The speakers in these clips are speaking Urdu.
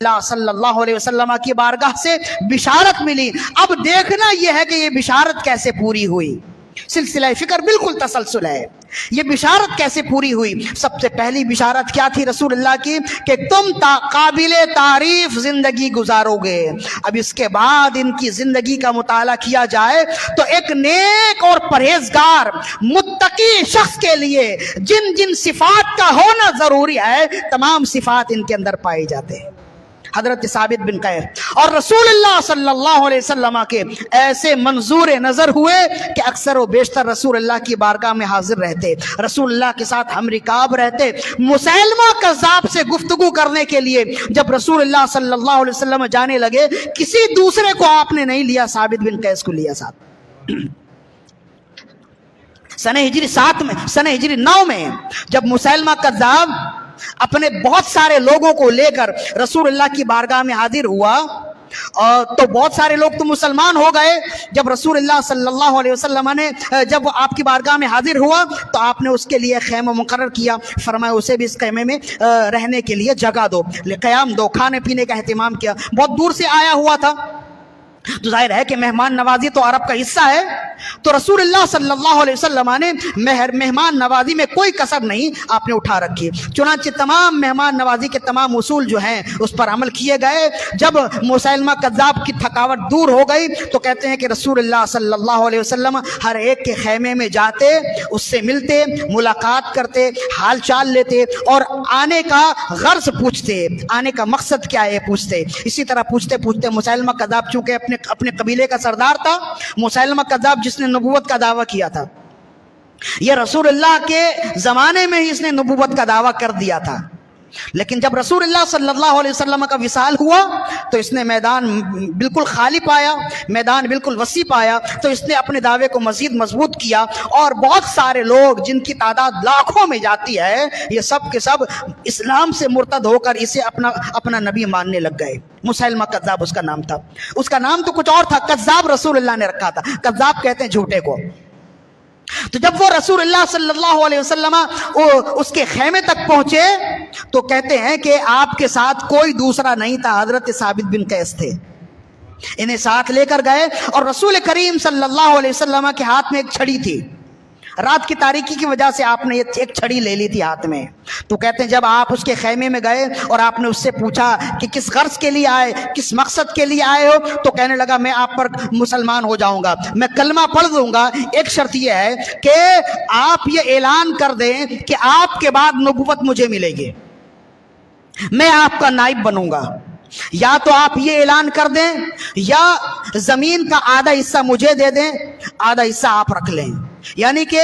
اللہ صلی اللہ علیہ وسلم کی بارگاہ سے بشارت ملی. اب دیکھنا یہ ہے کہ یہ بشارت کیسے پوری ہوئی. سلسلہ فکر بالکل تسلسل ہے. یہ بشارت کیسے پوری ہوئی؟ سب سے پہلی بشارت کیا تھی رسول اللہ کی؟ کہ تم قابل تعریف زندگی گزارو گے. اب اس کے بعد ان کی زندگی کا مطالعہ کیا جائے تو ایک نیک اور پرہیزگار متقی شخص کے لیے جن جن صفات کا ہونا ضروری ہے تمام صفات ان کے اندر پائے جاتے ہیں. حضرت ثابت بن قیس اور رسول اللہ صلی اللہ علیہ وسلم کے ایسے منظور نظر ہوئے کہ اکثر و بیشتر رسول اللہ کی بارگاہ میں حاضر رہتے, رسول اللہ کے ساتھ ہم رکاب رہتے. مسیلمہ کذاب سے گفتگو کرنے کے لیے جب رسول اللہ صلی اللہ علیہ وسلم جانے لگے, کسی دوسرے کو آپ نے نہیں لیا, ثابت بن قیس کو لیا ساتھ. سنہ ہجری 7 میں, سنہ ہجری 9 میں جب مسیلمہ کذاب اپنے بہت سارے لوگوں کو لے کر رسول اللہ کی بارگاہ میں حاضر ہوا, تو بہت سارے لوگ تو مسلمان ہو گئے. جب رسول اللہ صلی اللہ علیہ وسلم نے جب آپ کی بارگاہ میں حاضر ہوا تو آپ نے اس کے لیے خیمہ مقرر کیا. فرمایا اسے بھی اس خیمے میں رہنے کے لیے جگہ دو, قیام دو, کھانے پینے کا اہتمام کیا. بہت دور سے آیا ہوا تھا تو ظاہر ہے کہ مہمان نوازی تو عرب کا حصہ ہے, تو رسول اللہ صلی اللہ علیہ وسلم نے مہمان نوازی میں کوئی کسر نہیں آپ نے اٹھا رکھی. چنانچہ تمام مہمان نوازی کے تمام اصول جو ہیں اس پر عمل کیے گئے. جب مسیلمہ کذاب کی تھکاوٹ دور ہو گئی تو کہتے ہیں کہ رسول اللہ صلی اللہ علیہ وسلم ہر ایک کے خیمے میں جاتے, اس سے ملتے, ملاقات کرتے, حال چال لیتے اور آنے کا غرض پوچھتے, آنے کا مقصد کیا ہے پوچھتے. اسی طرح پوچھتے پوچھتے مسیلمہ کذاب چونکہ اپنے قبیلے کا سردار تھا, مسیلمہ کذاب جس نے نبوت کا دعویٰ کیا تھا, یہ رسول اللہ کے زمانے میں ہی اس نے نبوت کا دعویٰ کر دیا تھا. لیکن جب رسول اللہ صلی اللہ علیہ وسلم کا وصال ہوا تو اس نے میدان بالکل خالی پایا, میدان بالکل وسیع پایا, تو اس نے اپنے دعوے کو مزید مضبوط کیا اور بہت سارے لوگ جن کی تعداد لاکھوں میں جاتی ہے یہ سب کے سب اسلام سے مرتد ہو کر اسے اپنا نبی ماننے لگ گئے. مسیلمہ کذاب اس کا نام تھا, اس کا نام تو کچھ اور تھا, کذاب رسول اللہ نے رکھا تھا. کذاب کہتے ہیں جھوٹے کو. تو جب وہ رسول اللہ صلی اللہ علیہ وسلم اس کے خیمے تک پہنچے تو کہتے ہیں کہ آپ کے ساتھ کوئی دوسرا نہیں تھا, حضرت ثابت بن قیس تھے. انہیں ساتھ لے کر گئے اور رسول کریم صلی اللہ علیہ وسلم کے ہاتھ میں ایک چھڑی تھی. رات کی تاریکی کی وجہ سے آپ نے ایک چھڑی لے لی تھی ہاتھ میں. تو کہتے ہیں جب آپ اس کے خیمے میں گئے اور آپ نے اس سے پوچھا کہ کس غرض کے لیے آئے, کس مقصد کے لیے آئے ہو, تو کہنے لگا میں آپ پر مسلمان ہو جاؤں گا, میں کلمہ پڑھ دوں گا. ایک شرط یہ ہے کہ آپ یہ اعلان کر دیں کہ آپ کے بعد نبوت مجھے ملے گی, میں آپ کا نائب بنوں گا. یا تو آپ یہ اعلان کر دیں یا زمین کا آدھا حصہ مجھے دے دیں, آدھا حصہ آپ رکھ لیں. یعنی کہ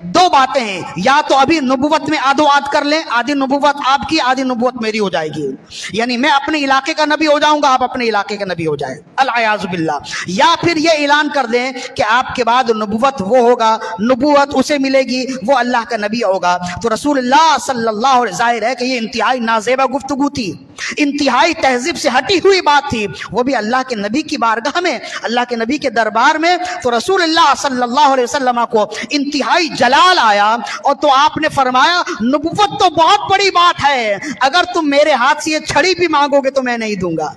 دو باتیں ہیں, یا تو ابھی نبوت میں آدھو آدھ کر لیں, آدھی نبوت آپ کی آدھی نبوت میری ہو جائے گی, یعنی میں اپنے علاقے کا نبی ہو جاؤں گا, آپ اپنے علاقے کا نبی ہو جائے, العیاذ باللہ. یا پھر یہ اعلان کر دیں کہ آپ کے بعد نبوت وہ ہوگا, نبوت اسے ملے گی, وہ اللہ کا نبی ہوگا. تو رسول اللہ صلی اللہ علیہ, ظاہر ہے کہ یہ انتہائی نازیبہ گفتگو تھی, انتہائی تہذیب سے ہٹی ہوئی بات تھی, وہ بھی اللہ کے نبی کی بارگاہ میں, اللہ کے نبی کے دربار میں. تو رسول اللہ صلی اللہ علیہ وسلم کو انتہائی جلال آیا اور تو آپ نے فرمایا نبوت تو بہت بڑی بات ہے, اگر تم میرے ہاتھ سے یہ چھڑی بھی مانگو گے تو میں نہیں دوں گا.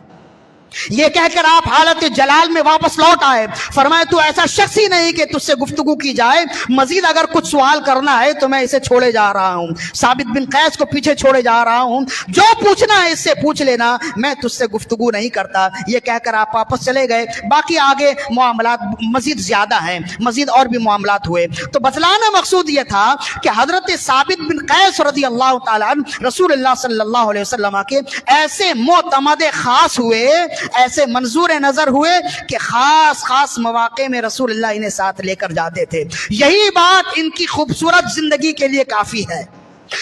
یہ کہہ کر آپ حالت جلال میں واپس لوٹ آئے. فرمایا تو ایسا شخص ہی نہیں کہ تجھ سے گفتگو کی جائے, مزید اگر کچھ سوال کرنا ہے تو میں اسے چھوڑے جا رہا ہوں, ثابت بن قیس کو پیچھے چھوڑے جا رہا ہوں, جو پوچھنا ہے اس سے پوچھ لینا, میں تجھ سے گفتگو نہیں کرتا. یہ کہہ کر آپ واپس چلے گئے. باقی آگے معاملات مزید زیادہ ہیں, مزید اور بھی معاملات ہوئے. تو بتلانا مقصود یہ تھا کہ حضرت ثابت بن قیس رضی اللہ تعالیٰ عنہ رسول اللہ صلی اللہ علیہ وسلم کے ایسے معتمد خاص ہوئے, ایسے منظور نظر ہوئے کہ خاص مواقع میں رسول اللہ انہیں ساتھ لے کر جاتے تھے. یہی بات ان کی خوبصورت زندگی کے لیے کافی ہے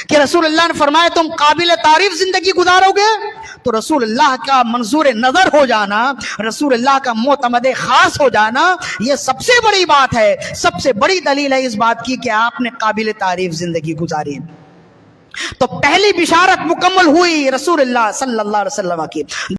کہ رسول اللہ نے فرمایا تم قابل تعریف زندگی گزارو گے. تو رسول اللہ کا منظور نظر ہو جانا, رسول اللہ کا معتمد خاص ہو جانا, یہ سب سے بڑی بات ہے, سب سے بڑی دلیل ہے اس بات کی کہ آپ نے قابل تعریف زندگی گزاری. تو پہلی بشارت مکمل ہوئی رسول اللہ صلی اللہ علیہ وسلم کی.